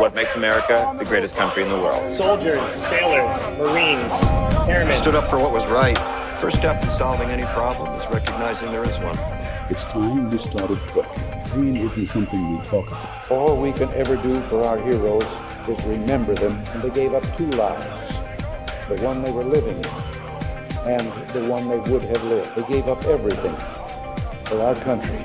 what makes America the greatest country in the world. Soldiers, sailors, Marines, airmen. Stood up for what was right. First step in solving any problem is recognizing there is one. It's time we started talking. Pain isn't something we talk about. All we can ever do for our heroes is remember them, and they gave up two lives, the one they were living and the one they would have lived. They gave up everything for our country,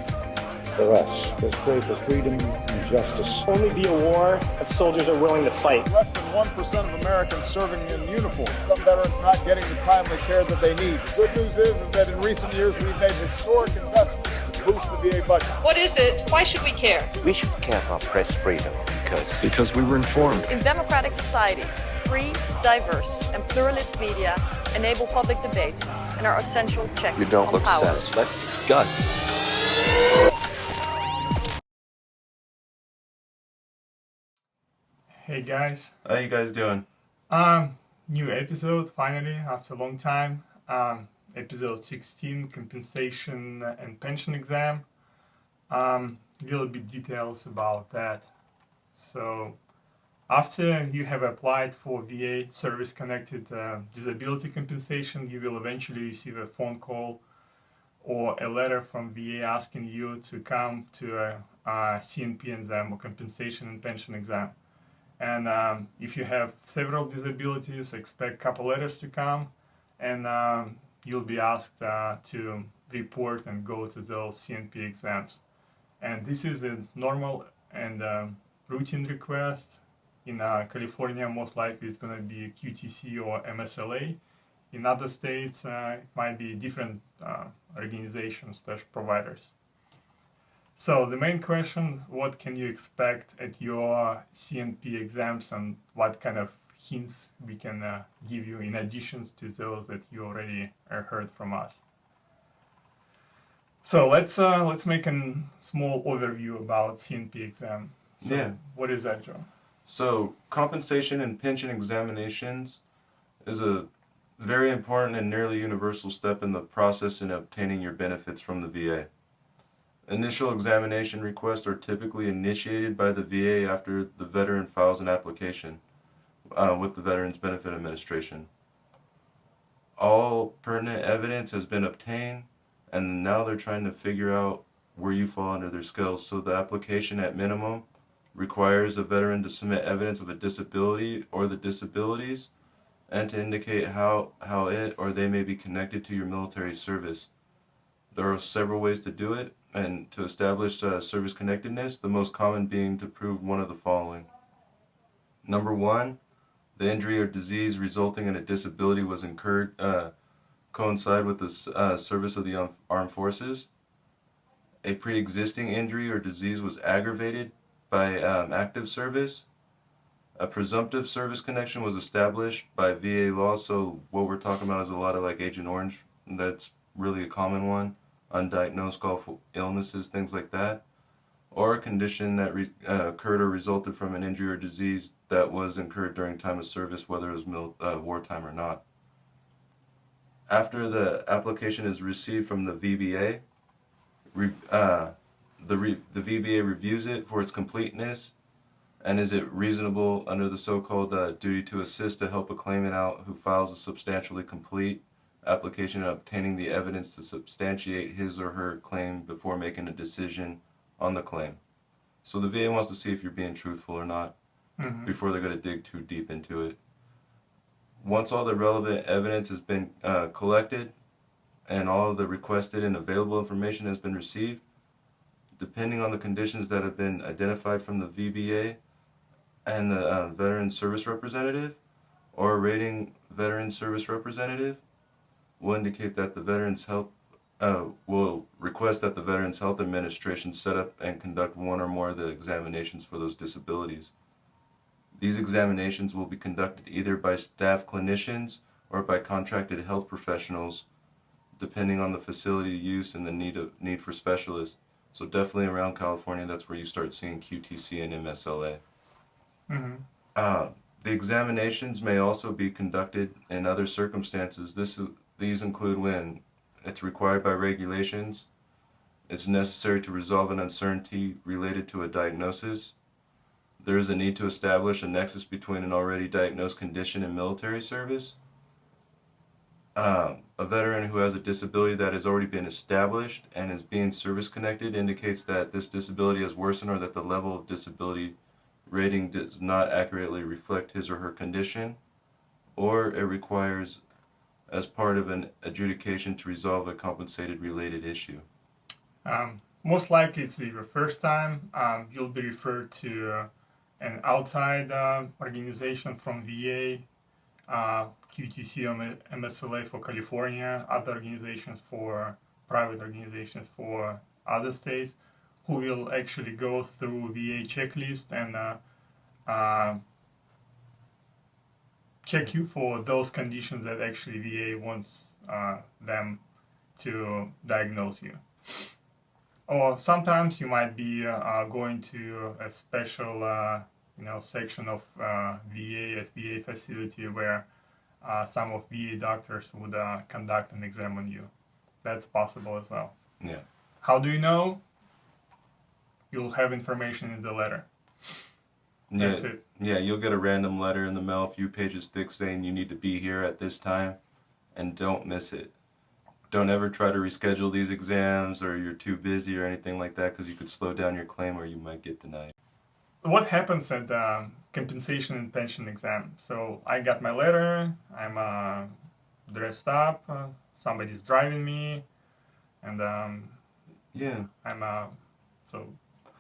for us. Let's pray for freedom and justice. Only be a war if soldiers are willing to fight. Less than 1% of Americans serving in uniform. Some veterans not getting the timely care that they need. The good news is that in recent years we've made historic investments to boost the VA budget. What is it? Why should we care? We should care about press freedom because we were informed. In democratic societies, free, diverse, and pluralist media enable public debates and are essential checks You don't on look power. sad. Let's discuss. Hey guys. How you guys doing? New episode finally after a long time. Episode 16, compensation and pension exam. Little bit details about that. So, after you have applied for VA service-connected disability compensation, you will eventually receive a phone call or a letter from VA asking you to come to a CNP exam or compensation and pension exam. And if you have several disabilities, expect a couple letters to come, and you'll be asked to report and go to those CNP exams. And this is a normal and routine request. In California, most likely it's going to be QTC or MSLA. In other states, it might be different organizations/providers. So the main question, what can you expect at your CNP exams, and what kind of hints we can give you in addition to those that you already heard from us. So let's make a small overview about CNP exam. So Yeah. What is that, Joe? So, compensation and pension examinations is a very important and nearly universal step in the process in obtaining your benefits from the VA. Initial examination requests are typically initiated by the VA after the veteran files an application with the Veterans Benefit Administration. All pertinent evidence has been obtained, and now they're trying to figure out where you fall under their scales. So the application at minimum requires a veteran to submit evidence of a disability or the disabilities and to indicate how it or they may be connected to your military service. There are several ways to do it, and to establish service connectedness, the most common being to prove one of the following. Number one, the injury or disease resulting in a disability was incurred coincide with the service of the armed forces. A pre-existing injury or disease was aggravated by active service. A presumptive service connection was established by VA law, so what we're talking about is a lot of like Agent Orange, that's really a common one, undiagnosed golf illnesses, things like that, or a condition that occurred or resulted from an injury or disease that was incurred during time of service, whether it was wartime or not. After the application is received from the VBA, the VBA reviews it for its completeness, and is it reasonable under the so-called duty to assist to help a claimant out who files a substantially complete application and obtaining the evidence to substantiate his or her claim before making a decision on the claim. So the VA wants to see if you're being truthful or not before they're going to dig too deep into it. Once all the relevant evidence has been collected and all of the requested and available information has been received, depending on the conditions that have been identified from the VBA and the Veteran Service Representative or a rating Veteran Service Representative, will indicate that the Veterans Health will request that the Veterans Health Administration set up and conduct one or more of the examinations for those disabilities. These examinations will be conducted either by staff clinicians or by contracted health professionals, depending on the facility use and the need for specialists. So definitely around California, that's where you start seeing QTC and MSLA. The examinations may also be conducted in other circumstances. These include when it's required by regulations, it's necessary to resolve an uncertainty related to a diagnosis, There is a need to establish a nexus between an already diagnosed condition and military service. A veteran who has a disability that has already been established and is being service connected indicates that this disability has worsened or that the level of disability rating does not accurately reflect his or her condition, or it requires as part of an adjudication to resolve a compensated related issue. Most likely it's your first time. You'll be referred to an outside organization from VA, QTC or MSLA for California, other organizations for private organizations for other states, who will actually go through VA checklist and check you for those conditions that actually VA wants them to diagnose you. Or sometimes you might be going to a special section of VA at VA facility where some of VA doctors would conduct an exam on you. That's possible as well. Yeah. How do you know? You'll have information in the letter. That's it. Yeah, you'll get a random letter in the mail, a few pages thick, saying you need to be here at this time, and don't miss it. Don't ever try to reschedule these exams or you're too busy or anything like that, because you could slow down your claim or you might get denied. What happens at the compensation and pension exam? So I got my letter, I'm dressed up, somebody's driving me, and Yeah. so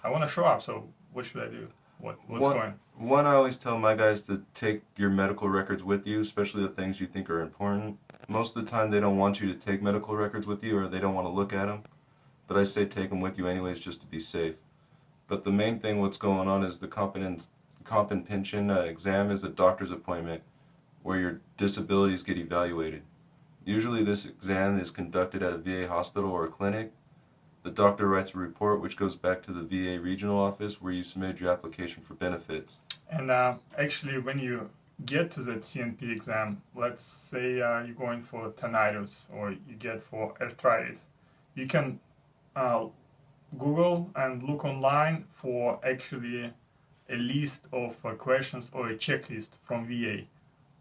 I want to show up. So what should I do? What's going? One, I always tell my guys to take your medical records with you, especially the things you think are important. Most of the time, they don't want you to take medical records with you, or they don't want to look at them. But I say take them with you anyways, just to be safe. But the main thing what's going on is the comp and pension exam is a doctor's appointment where your disabilities get evaluated. Usually this exam is conducted at a VA hospital or a clinic. The doctor writes a report which goes back to the VA regional office where you submitted your application for benefits. And actually, when you get to that CNP exam, let's say you're going for tinnitus or you get for arthritis, you can Google and look online for actually a list of questions or a checklist from VA.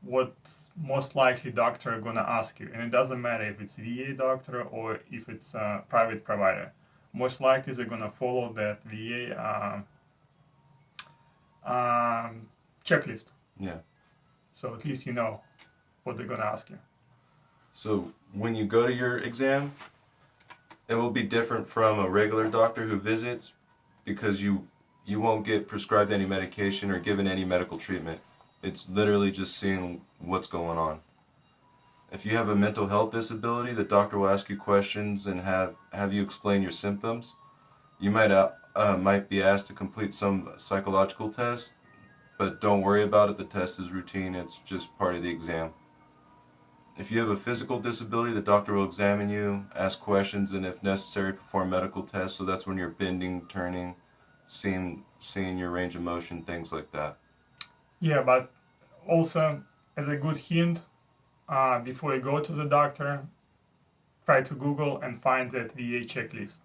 What most likely doctor are gonna ask you, and it doesn't matter if it's VA doctor or if it's a private provider. Most likely they're gonna follow that VA checklist. Yeah. So at least you know what they're gonna ask you. So when you go to your exam, it will be different from a regular doctor who visits because you won't get prescribed any medication or given any medical treatment. It's literally just seeing what's going on. If you have a mental health disability, the doctor will ask you questions and have you explain your symptoms. You might be asked to complete some psychological tests, but don't worry about it. The test is routine. It's just part of the exam. If you have a physical disability, the doctor will examine you, ask questions, and if necessary, perform medical tests. So that's when you're bending, turning, seeing your range of motion, things like that. Yeah, but also as a good hint, before you go to the doctor, try to Google and find that VA checklist.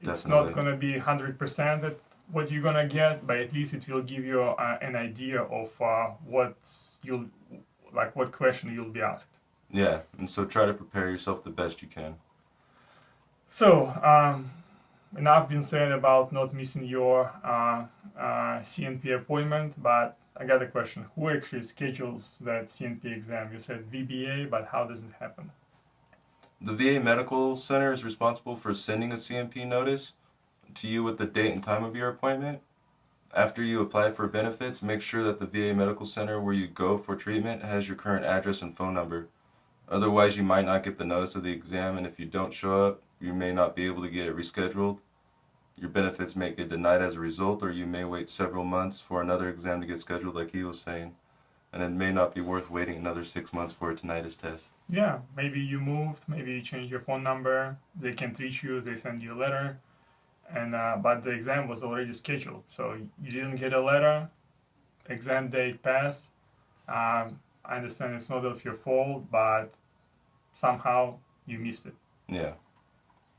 It's not going to be 100% that what you're going to get, but at least it will give you an idea of what question you'll be asked. Yeah, and so try to prepare yourself the best you can. So, enough been said about not missing your CNP appointment, but I got a question. Who actually schedules that CNP exam? You said VBA, but how does it happen? The VA Medical Center is responsible for sending a CNP notice to you with the date and time of your appointment. After you apply for benefits, make sure that the VA Medical Center where you go for treatment has your current address and phone number. Otherwise, you might not get the notice of the exam, and if you don't show up, you may not be able to get it rescheduled. Your benefits may get denied as a result, or you may wait several months for another exam to get scheduled, like he was saying. And it may not be worth waiting another 6 months for a tinnitus test. Yeah, maybe you moved, maybe you changed your phone number, they can't reach you, they send you a letter, and but the exam was already scheduled, so you didn't get a letter, exam date passed. I understand it's not of your fault, but somehow you missed it. Yeah.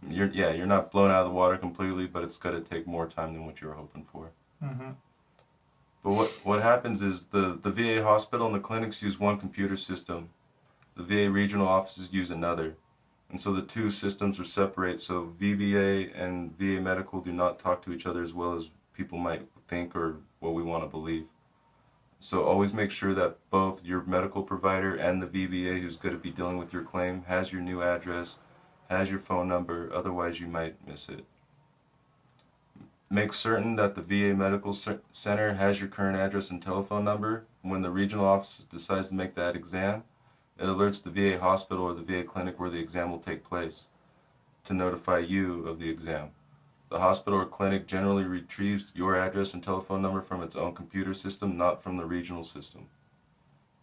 You're not blown out of the water completely, but it's going to take more time than what you were hoping for. Mm-hmm. But what happens is the VA hospital and the clinics use one computer system. The VA regional offices use another. And so the two systems are separate, so VBA and VA medical do not talk to each other as well as people might think or what we want to believe. So always make sure that both your medical provider and the VBA who's going to be dealing with your claim has your new address, has your phone number, otherwise you might miss it. Make certain that the VA Medical Center has your current address and telephone number. When the regional office decides to make that exam, it alerts the VA hospital or the VA clinic where the exam will take place to notify you of the exam. The hospital or clinic generally retrieves your address and telephone number from its own computer system, not from the regional system.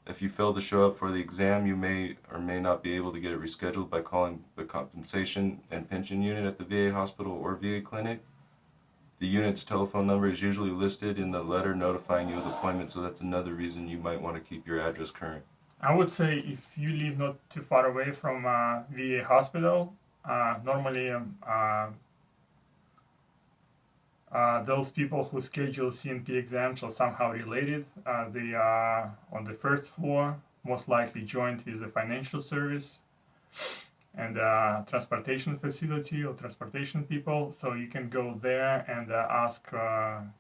If you fail to show up for the exam, you may or may not be able to get it rescheduled by calling the compensation and pension unit at the VA hospital or VA clinic. The unit's telephone number is usually listed in the letter notifying you of the appointment, so that's another reason you might want to keep your address current. I would say if you live not too far away from VA hospital, normally those people who schedule CNP exams are somehow related. They are on the first floor, most likely joined with the financial service and transportation facility or transportation people, so you can go there and ask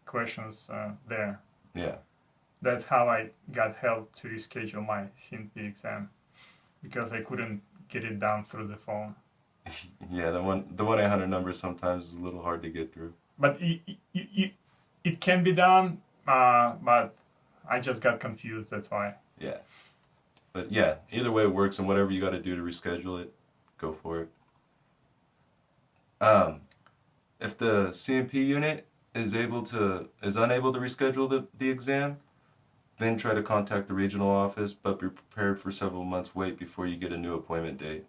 questions there. Yeah. That's how I got help to reschedule my CNP exam, because I couldn't get it done through the phone. Yeah, the 1-800 number sometimes is a little hard to get through. But it can be done, but I just got confused, that's why. Yeah. But yeah, either way it works, and whatever you got to do to reschedule it, go for it. If the CNP unit is unable to reschedule the exam, then try to contact the regional office, but be prepared for several months wait before you get a new appointment date.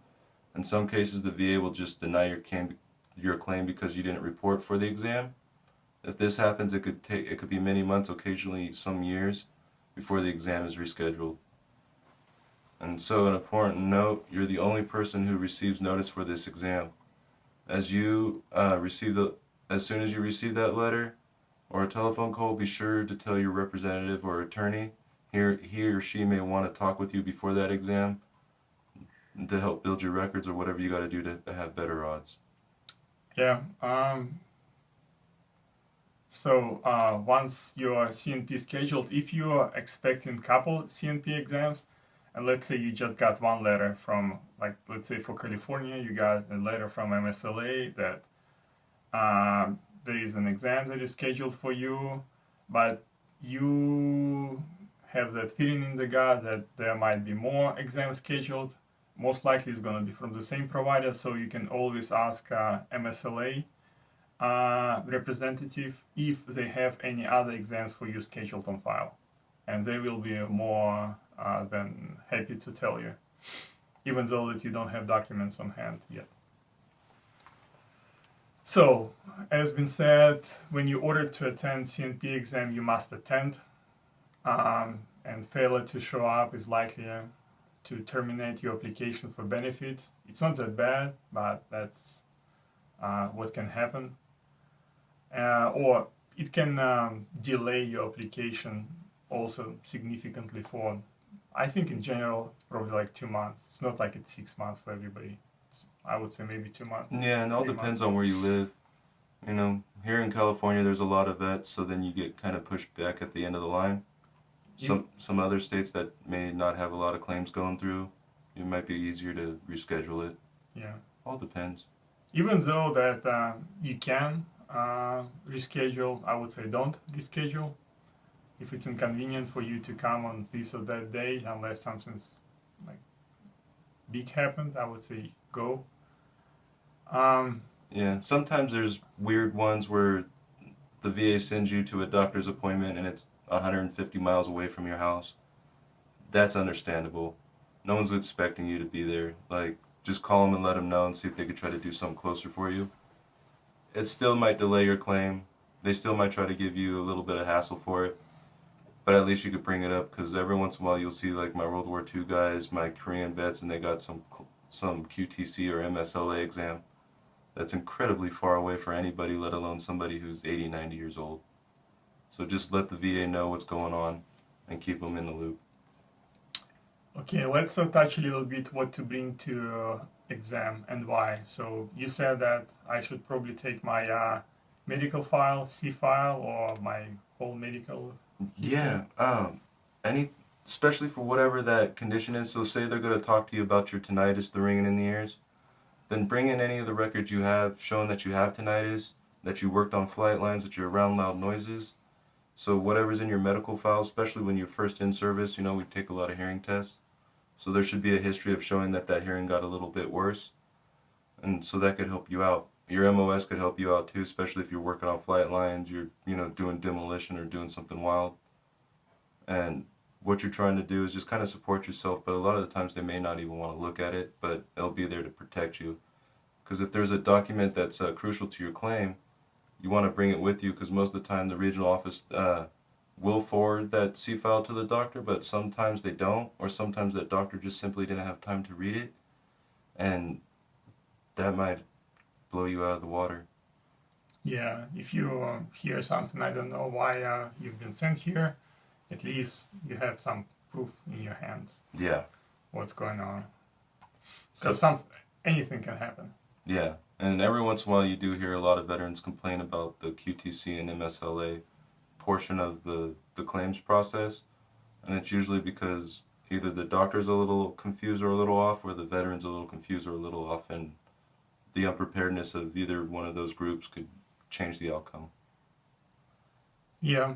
In some cases, the VA will just deny your claim because you didn't report for the exam. If this happens, it could be many months, occasionally some years, before the exam is rescheduled. And so, an important note: you're the only person who receives notice for this exam. As soon as you receive that letter or a telephone call, be sure to tell your representative or attorney. He or she may want to talk with you before that exam to help build your records or whatever you got to do to have better odds. Yeah. So once your CNP is scheduled, if you are expecting a couple CNP exams, and let's say you just got one letter from, like, let's say for California, you got a letter from MSLA that there is an exam that is scheduled for you, but you have that feeling in the gut that there might be more exams scheduled. Most likely it's going to be from the same provider, so you can always ask MSLA representative if they have any other exams for you scheduled on file, and they will be more than happy to tell you, even though that you don't have documents on hand yet. So, as been said, when you order to attend CNP exam, you must attend, and failure to show up is likely to terminate your application for benefits. It's not that bad, but that's what can happen. Or it can delay your application also significantly for, I think in general, it's probably like 2 months. It's not like it's 6 months for everybody. I would say maybe 2 months. Yeah, and it all depends on where you live. You know, here in California, there's a lot of vets, so then you get kind of pushed back at the end of the line. Some other states that may not have a lot of claims going through, it might be easier to reschedule it. Yeah. All depends. Even though that you can reschedule, I would say don't reschedule. If it's inconvenient for you to come on this or that day, unless something's like big happened, I would say go. Yeah, sometimes there's weird ones where the VA sends you to a doctor's appointment and it's 150 miles away from your house. That's understandable. No one's expecting you to be there. Like, just call them and let them know and see if they could try to do something closer for you. It still might delay your claim. They still might try to give you a little bit of hassle for it. But at least you could bring it up, because every once in a while you'll see like my World War II guys, my Korean vets, and they got some QTC or MSLA exam that's incredibly far away for anybody, let alone somebody who's 80, 90 years old. So just let the VA know what's going on and keep them in the loop. Okay, let's touch a little bit what to bring to exam and why. So you said that I should probably take my medical file, C file, or my whole medical history. Yeah, especially for whatever that condition is. So say they're going to talk to you about your tinnitus, the ringing in the ears. Then bring in any of the records you have showing that you have tinnitus, that you worked on flight lines, that you're around loud noises. So whatever's in your medical file, especially when you're first in service, you know, we take a lot of hearing tests. So there should be a history of showing that that hearing got a little bit worse. And so that could help you out. Your MOS could help you out too, especially if you're working on flight lines, you're, you know, doing demolition or doing something wild. And what you're trying to do is just kind of support yourself, but a lot of the times they may not even want to look at it, but they'll be there to protect you. Because if there's a document that's crucial to your claim, you want to bring it with you, because most of the time the regional office will forward that C file to the doctor, but sometimes they don't, or sometimes that doctor just simply didn't have time to read it, and that might blow you out of the water. Yeah, if you hear something, I don't know why you've been sent here, at least you have some proof in your hands. Yeah. What's going on. Because anything can happen. Yeah, and every once in a while you do hear a lot of veterans complain about the QTC and MSLA portion of the claims process, and it's usually because either the doctor's a little confused or a little off, or the veteran's a little confused or a little off, and the unpreparedness of either one of those groups could change the outcome. Yeah,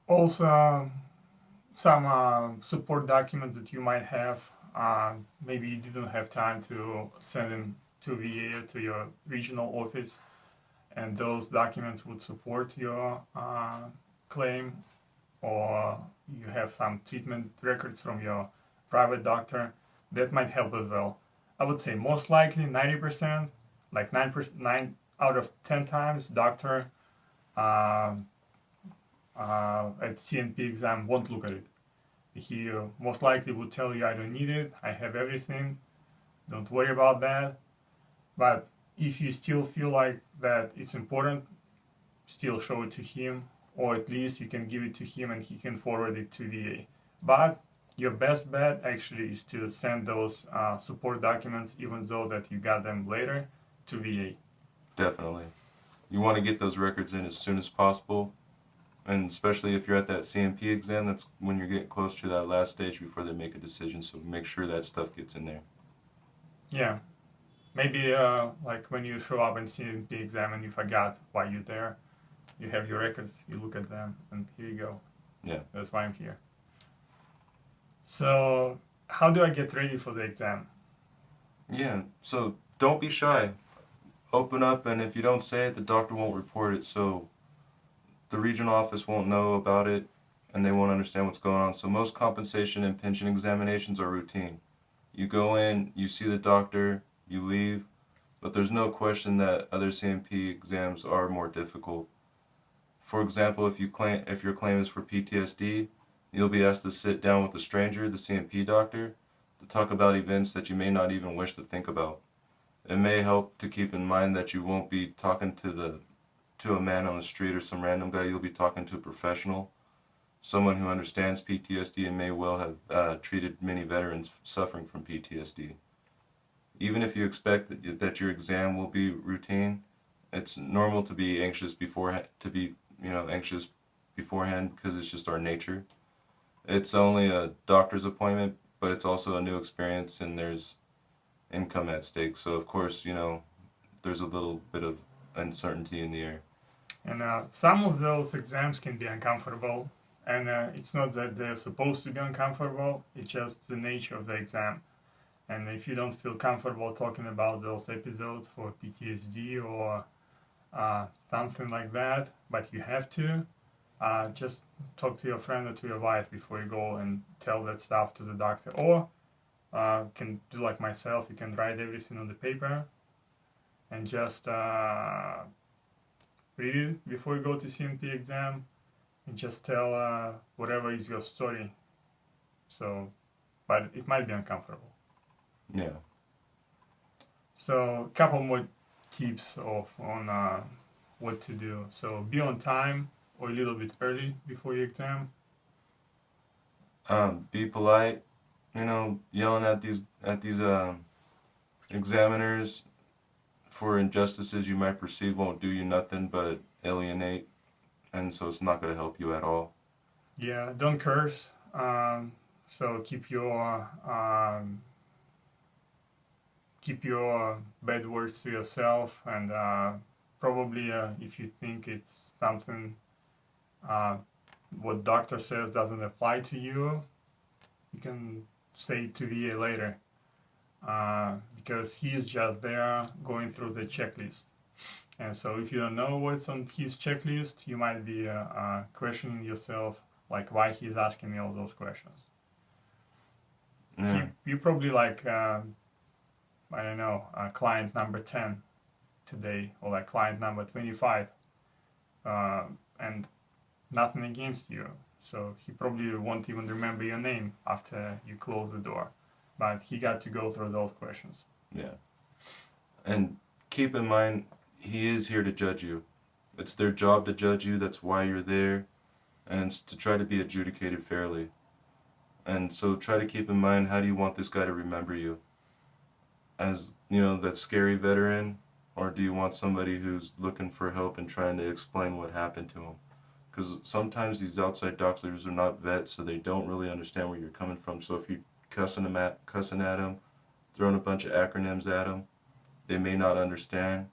also some support documents that you might have, maybe you didn't have time to send them to VA, to your regional office, and those documents would support your claim, or you have some treatment records from your private doctor, that might help as well. I would say most likely 90%, like 9 out of 10 times, doctor at CNP exam won't look at it. He most likely would tell you, I don't need it, I have everything, don't worry about that. But if you still feel like that it's important, still show it to him, or at least you can give it to him and he can forward it to VA. But your best bet actually is to send those support documents, even though that you got them later, to VA. Definitely. You want to get those records in as soon as possible, and especially if you're at that CMP exam, that's when you're getting close to that last stage before they make a decision, so make sure that stuff gets in there. Yeah. Maybe like when you show up and CMP exam and you forgot why you're there, you have your records, you look at them, and here you go. Yeah. That's why I'm here. So how do I get ready for the exam? Yeah, so don't be shy. Open up, and if you don't say it, the doctor won't report it, so the regional office won't know about it, and they won't understand what's going on. So most compensation and pension examinations are routine. You go in, you see the doctor, you leave, but there's no question that other CMP exams are more difficult. For example, if your claim is for PTSD, you'll be asked to sit down with a stranger, the CMP doctor, to talk about events that you may not even wish to think about. It may help to keep in mind that you won't be talking to a man on the street or some random guy. You'll be talking to a professional, someone who understands PTSD and may well have treated many veterans suffering from PTSD. Even if you expect that your exam will be routine, it's normal to be anxious beforehand, anxious beforehand, because it's just our nature. It's only a doctor's appointment, but it's also a new experience, and there's income at stake. So of course, there's a little bit of uncertainty in the air. And some of those exams can be uncomfortable, and it's not that they're supposed to be uncomfortable, it's just the nature of the exam. And if you don't feel comfortable talking about those episodes for PTSD or something like that, but you have to, just talk to your friend or to your wife before you go and tell that stuff to the doctor. Or can do like myself, you can write everything on the paper and just read it before you go to CMP exam, and just tell whatever is your story. So, but it might be uncomfortable. Yeah. So, a couple more tips on what to do. So, be on time. or a little bit early before your exam? Be polite. Yelling at these examiners for injustices you might perceive won't do you nothing but alienate, and so it's not going to help you at all. Yeah, don't curse. So keep your bad words to yourself, and probably if you think it's something what doctor says doesn't apply to you, you can say it to VA later, because he is just there going through the checklist. And so if you don't know what's on his checklist, you might be questioning yourself, like why he's asking me all those questions. Yeah. You probably like, I don't know, client number 10 today, or like client number 25, and nothing against you. So he probably won't even remember your name after you close the door. But he got to go through those questions. Yeah. And keep in mind, he is here to judge you. It's their job to judge you. That's why you're there. And it's to try to be adjudicated fairly. And so try to keep in mind, how do you want this guy to remember you? As, that scary veteran? Or do you want somebody who's looking for help and trying to explain what happened to him? Because sometimes these outside doctors are not vets, so they don't really understand where you're coming from. So if you're cussing at them, throwing a bunch of acronyms at them, they may not understand,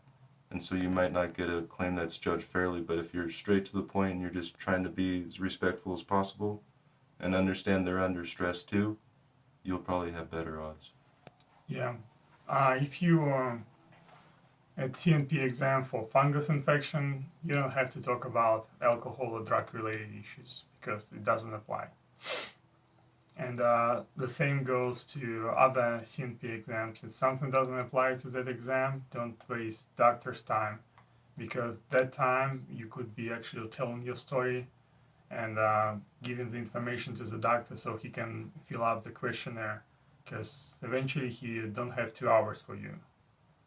and so you might not get a claim that's judged fairly. But if you're straight to the point and you're just trying to be as respectful as possible and understand they're under stress too, you'll probably have better odds. Yeah. If you at CNP exam for fungus infection, you don't have to talk about alcohol or drug related issues because it doesn't apply. And the same goes to other CNP exams. If something doesn't apply to that exam, don't waste doctor's time, because that time you could be actually telling your story and giving the information to the doctor so he can fill out the questionnaire, because eventually he don't have 2 hours for you.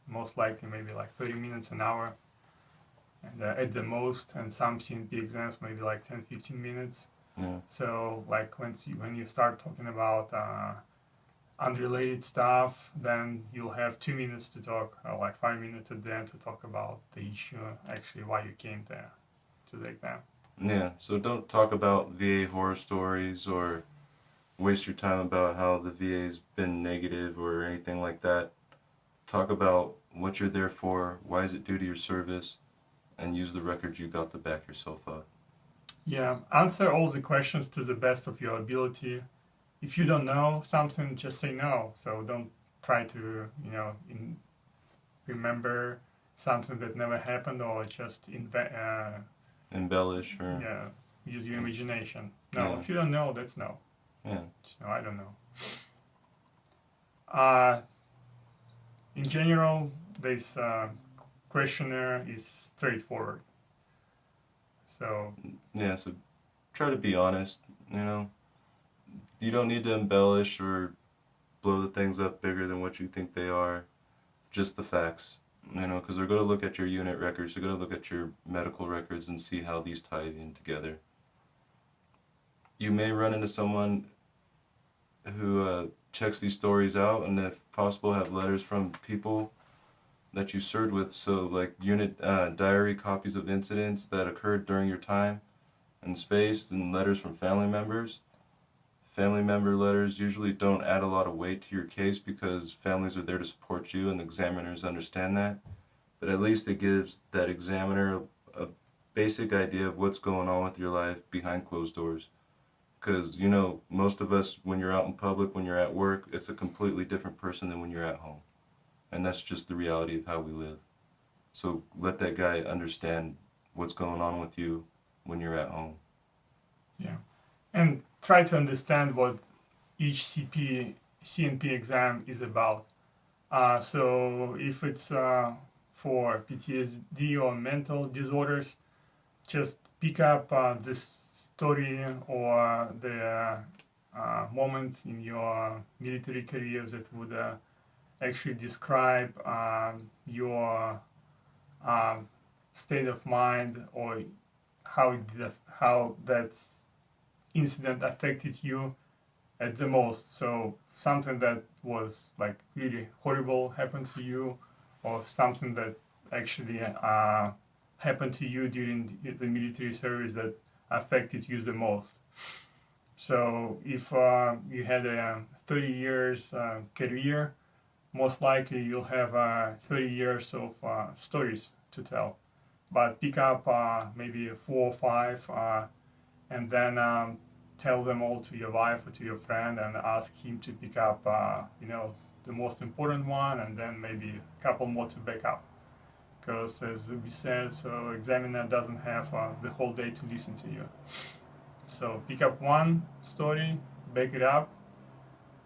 Most likely maybe like 30 minutes, an hour, and at the most, and some CNP exams maybe like 10-15 minutes. Yeah. So like when you start talking about unrelated stuff, then you'll have 2 minutes to talk, or like 5 minutes at the end to talk about the issue, actually why you came there to the exam. Yeah, so don't talk about VA horror stories or waste your time about how the VA's been negative or anything like that. Talk about what you're there for, why is it due to your service, and use the records you got to back yourself up. Yeah, answer all the questions to the best of your ability. If you don't know something, just say no. So don't try to, remember something that never happened, or just embellish or use your imagination. No, Yeah. If you don't know, that's no. Yeah. Just no, I don't know. In general, this questionnaire is straightforward. So Yeah, so try to be honest, You don't need to embellish or blow the things up bigger than what you think they are. Just the facts, because they're going to look at your unit records, they're going to look at your medical records and see how these tie in together. You may run into someone who checks these stories out, and if possible have letters from people that you served with, so like unit diary copies of incidents that occurred during your time and space, and letters from family members. Family member letters usually don't add a lot of weight to your case because families are there to support you and the examiners understand that, but at least it gives that examiner a basic idea of what's going on with your life behind closed doors. Because, most of us, when you're out in public, when you're at work, it's a completely different person than when you're at home. And that's just the reality of how we live. So let that guy understand what's going on with you when you're at home. yeah, and try to understand what each CNP exam is about. So if it's for PTSD or mental disorders, just pick up this story or the moment in your military career that would actually describe your state of mind, or how that incident affected you at the most. So something that was like really horrible happened to you, or something that actually happened to you during the military service that affected you the most. So if you had a 30 years career, most likely you'll have 30 years of stories to tell. But pick up maybe 4 or 5 and then tell them all to your wife or to your friend and ask him to pick up, the most important one, and then maybe a couple more to back up. Because as we said, so examiner doesn't have the whole day to listen to you. So pick up one story, back it up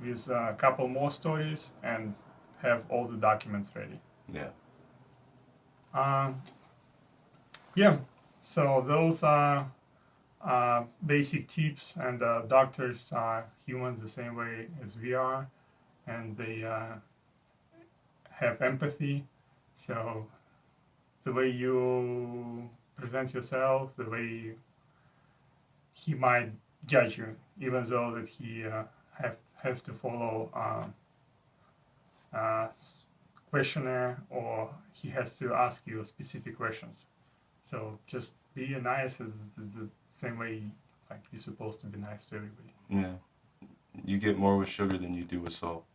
with a couple more stories, and have all the documents ready. Yeah. Yeah. So those are basic tips, and doctors are humans the same way as we are, and they have empathy. So the way you present yourself, the way he might judge you, even though that he has to follow questionnaire, or he has to ask you specific questions. So just be nice as the same way like you're supposed to be nice to everybody. Yeah. You get more with sugar than you do with salt.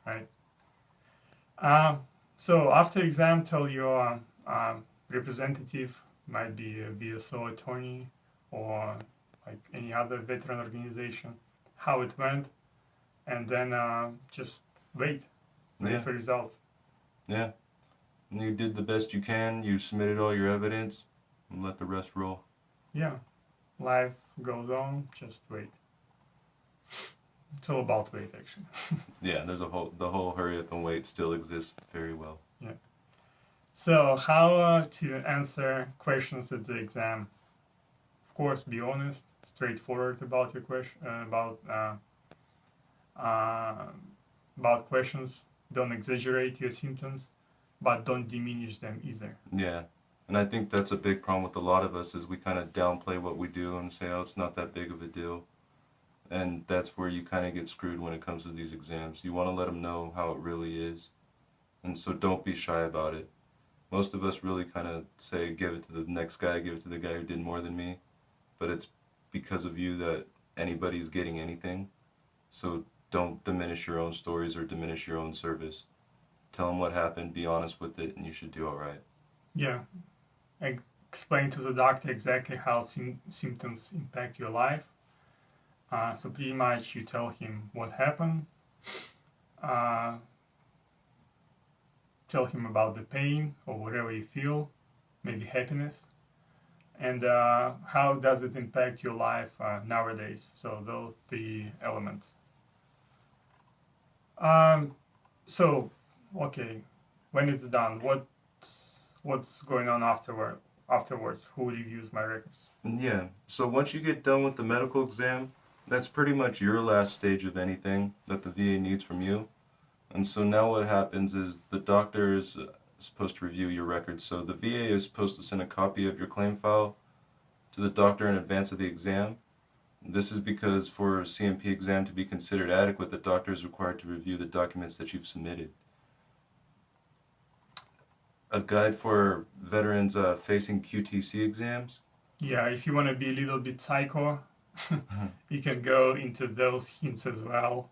Right. So after exam, tell your representative, might be a VSO attorney or like any other veteran organization, how it went, and then just wait for results. Yeah. And you did the best you can. You submitted all your evidence, and let the rest roll. Yeah. Life goes on. Just wait. It's all about wait, actually. Yeah, the whole hurry up and wait still exists very well. Yeah. So how to answer questions at the exam? Of course, be honest, straightforward about your question, about questions. Don't exaggerate your symptoms, but don't diminish them either. Yeah, and I think that's a big problem with a lot of us is we kind of downplay what we do and say, oh, it's not that big of a deal. And that's where you kind of get screwed when it comes to these exams. You want to let them know how it really is. And so don't be shy about it. Most of us really kind of say, give it to the next guy, give it to the guy who did more than me. But it's because of you that anybody's getting anything. So don't diminish your own stories or diminish your own service. Tell them what happened, be honest with it, and you should do all right. Yeah. Explain to the doctor exactly how symptoms impact your life. So pretty much you tell him what happened, tell him about the pain or whatever you feel, maybe happiness, and how does it impact your life nowadays. So those 3 elements. So, okay, when it's done, what's going on afterwards? Who reviews my records? Yeah, so once you get done with the medical exam, that's pretty much your last stage of anything that the VA needs from you. And so now what happens is the doctor is supposed to review your records. So the VA is supposed to send a copy of your claim file to the doctor in advance of the exam. This is because for a CMP exam to be considered adequate, the doctor is required to review the documents that you've submitted. A guide for veterans facing QTC exams. Yeah, if you want to be a little bit psycho, you can go into those hints as well.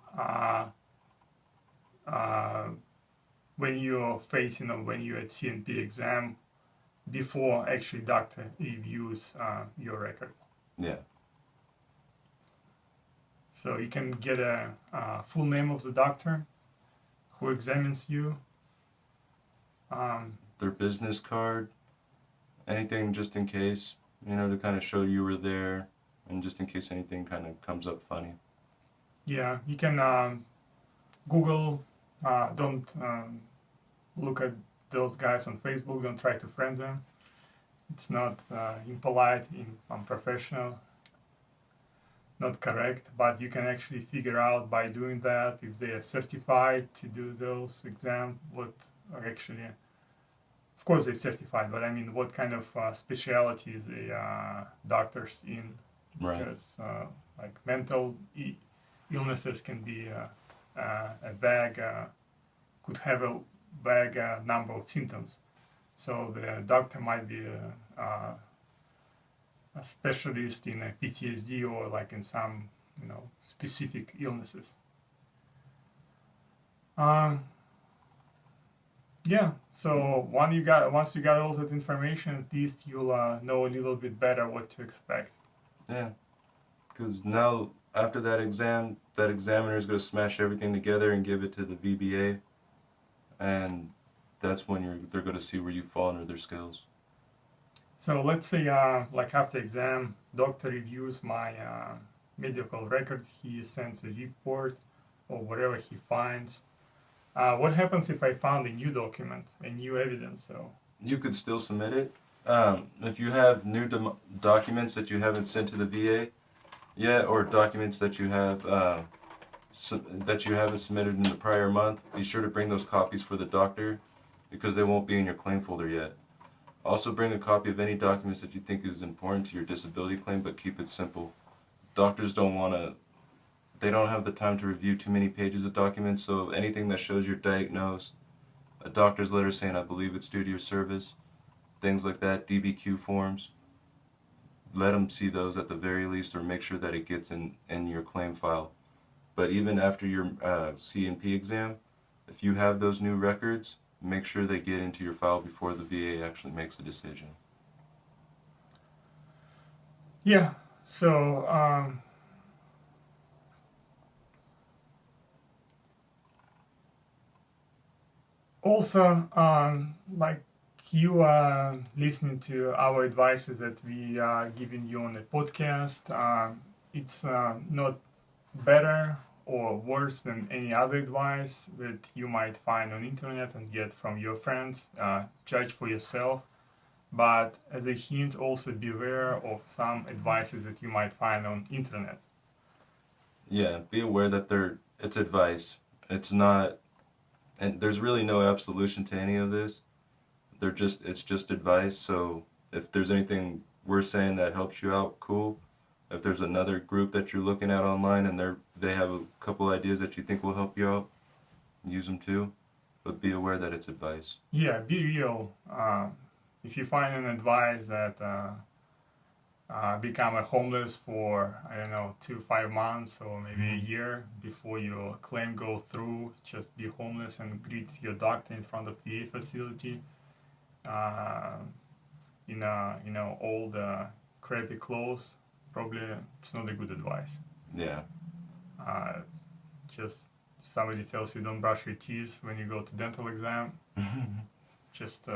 When you're facing or when you're at CNP exam, before actually doctor reviews your record. Yeah. So you can get a full name of the doctor who examines you. Their business card, anything just in case, to kind of show you were there, and just in case anything kind of comes up funny. Yeah, you can Google, don't look at those guys on Facebook, don't try to friend them. It's not impolite, unprofessional, not correct, but you can actually figure out by doing that if they are certified to do those exams, what are actually of course they're certified, but I mean, what kind of specialties the doctors in? Right. Because like mental illnesses can be a vague, could have a vague number of symptoms. So the doctor might be a specialist in a PTSD or like in some, specific illnesses. Yeah. So once you got all that information, at least you'll know a little bit better what to expect. Yeah. Because now, after that exam, that examiner is going to smash everything together and give it to the VBA, and that's when they're going to see where you fall under their scales. So let's say, like after exam, doctor reviews my medical record. He sends a report or whatever he finds. What happens if I found a new document, a new evidence? So You could still submit it. If you have new documents that you haven't sent to the VA yet, or documents that you have that you haven't submitted in the prior month, be sure to bring those copies for the doctor, because they won't be in your claim folder yet. Also bring a copy of any documents that you think is important to your disability claim, but keep it simple. Doctors they don't have the time to review too many pages of documents, so anything that shows you're diagnosed, a doctor's letter saying I believe it's due to your service, things like that, DBQ forms, let them see those at the very least, or make sure that it gets in your claim file. But even after your C&P exam, if you have those new records, make sure they get into your file before the VA actually makes a decision. yeah. So also, like you are listening to our advices that we are giving you on the podcast, it's not better or worse than any other advice that you might find on internet and get from your friends. Judge for yourself. But as a hint, also beware of some advices that you might find on internet. Yeah, be aware that it's advice. It's not, and there's really no absolution to any of this. It's just advice. So if there's anything we're saying that helps you out, cool. If there's another group that you're looking at online and they have a couple ideas that you think will help you out, use them too. But be aware that it's advice. Yeah, be real. If you find an advice that become a homeless for, I don't know, 2-5 months or maybe a year before your claim go through, just be homeless and greet your doctor in front of VA facility in old crappy clothes. Probably it's not a good advice. Yeah. Just somebody tells you don't brush your teeth when you go to dental exam. Just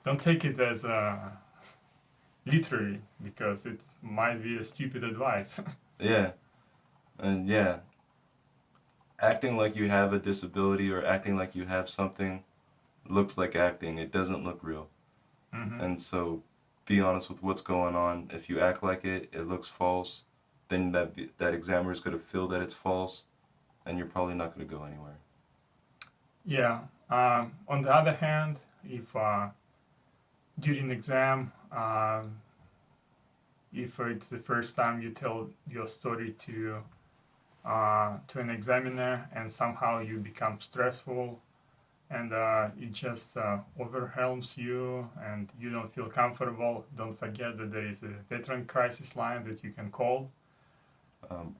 don't take it as literally, because it might be a stupid advice. Yeah. And yeah, acting like you have a disability or acting like you have something looks like acting. It doesn't look real. Mm-hmm. And so be honest with what's going on. If you act like it looks false, then that examiner is going to feel that it's false, and you're probably not going to go anywhere. Yeah. On the other hand, if during exam, if it's the first time you tell your story to an examiner and somehow you become stressful and it just overwhelms you and you don't feel comfortable, don't forget that there is a veteran crisis line that you can call.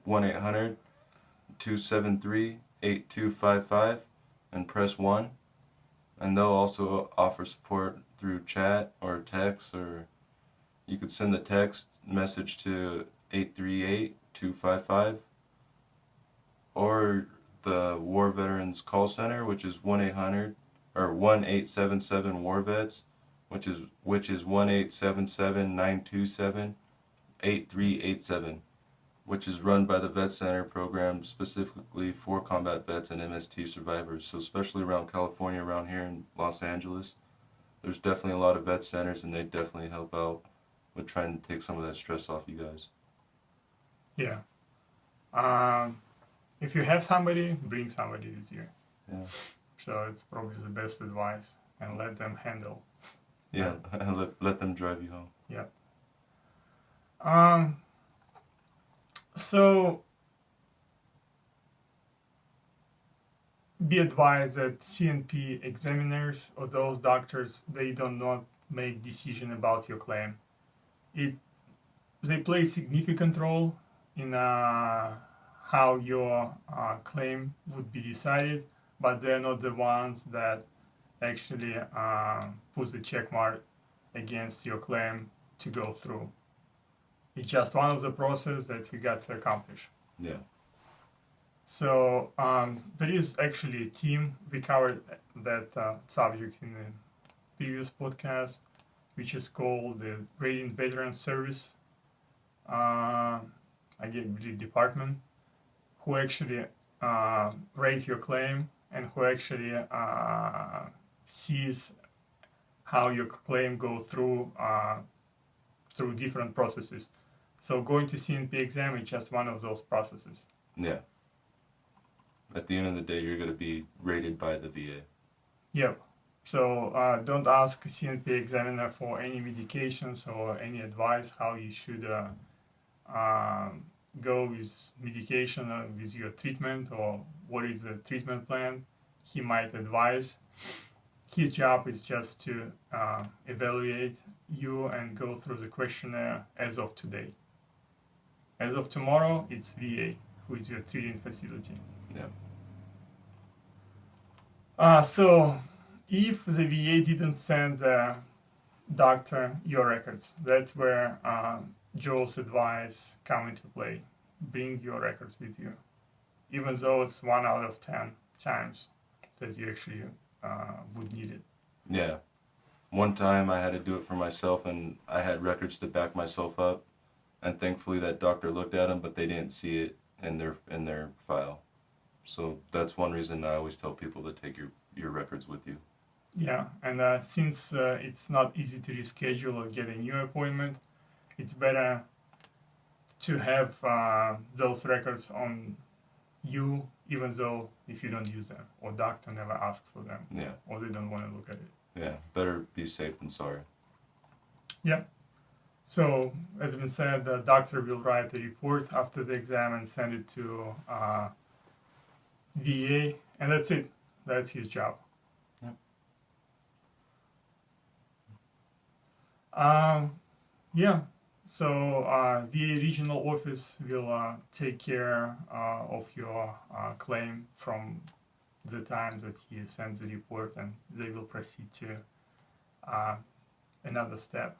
1-800-273-8255 and press 1. And they'll also offer support through chat or text, or you could send the text message to 838-255, or the War Veterans Call Center, which is 1-877-WAR-VETS, which is 1-877-927-8387, which is run by the Vet Center program specifically for combat vets and MST survivors. So especially around California, around here in Los Angeles, there's definitely a lot of vet centers, and they definitely help out with trying to take some of that stress off you guys. Yeah. If you have somebody, bring somebody with you. Yeah. So it's probably the best advice. and let them handle. Yeah, and let them drive you home. Yep. So be advised that CNP examiners or those doctors, they do not make decision about your claim. They play a significant role in how your claim would be decided, but they're not the ones that actually put the check mark against your claim to go through. It's just one of the process that you got to accomplish. Yeah. So there is actually a team. We covered that subject in the previous podcast, which is called the Rating Veteran Service, I believe department, who actually rate your claim and who actually sees how your claim go through different processes. So going to CNP exam is just one of those processes. Yeah. At the end of the day, you're going to be rated by the VA. Yep. So don't ask a CNP examiner for any medications or any advice how you should go with medication or with your treatment or what is the treatment plan. He might advise. His job is just to evaluate you and go through the questionnaire as of today. As of tomorrow, it's VA, who is your treating facility. Yeah. So if the VA didn't send the doctor your records, that's where Joel's advice come into play. Bring your records with you, even though it's 1 out of 10 times that you actually would need it. Yeah. One time I had to do it for myself, and I had records to back myself up, and thankfully that doctor looked at them, but they didn't see it in their file. So that's one reason I always tell people to take your records with you. Yeah, and since it's not easy to reschedule or get a new appointment, it's better to have those records on you, even though if you don't use them, or doctor never asks for them, Yeah. or they don't want to look at it. Yeah, better be safe than sorry. Yeah. So, as been said, the doctor will write the report after the exam and send it to VA, and that's it. That's his job. Yep. Yeah. So VA regional office will take care of your claim from the time that he sends the report, and they will proceed to another step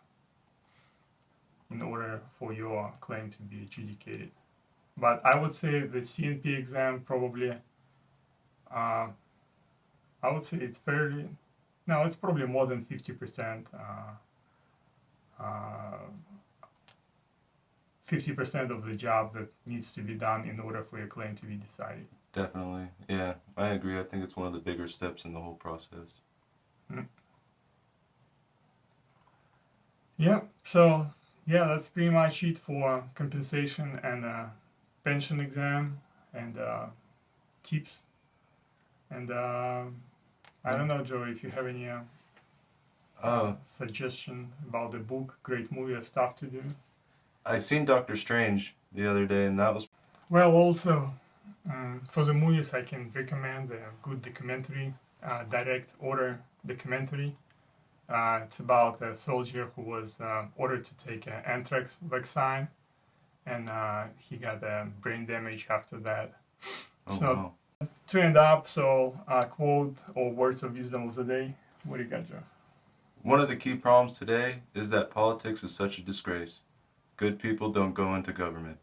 in order for your claim to be adjudicated. But I would say the CNP exam probably, I would say it's it's probably more than 50%. 50% of the job that needs to be done in order for your claim to be decided. Definitely. Yeah, I agree. I think it's one of the bigger steps in the whole process. Mm. Yeah, so yeah, that's pretty much it for compensation and pension exam and tips. And I don't know, Joe, if you have any suggestion about the book, great movie of stuff to do. I seen Doctor Strange the other day, and that was... Well, also, for the movies, I can recommend a good documentary, direct order documentary. It's about a soldier who was ordered to take an anthrax vaccine, and he got brain damage after that. Oh, So, wow. to end up, so quote or words of wisdom of the day. What do you got, Joe? One of the key problems today is that politics is such a disgrace. Good people don't go into government.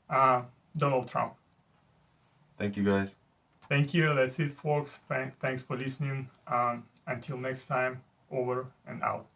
Donald Trump. Thank you, guys. Thank you. That's it, folks. Thanks for listening. Until next time, over and out.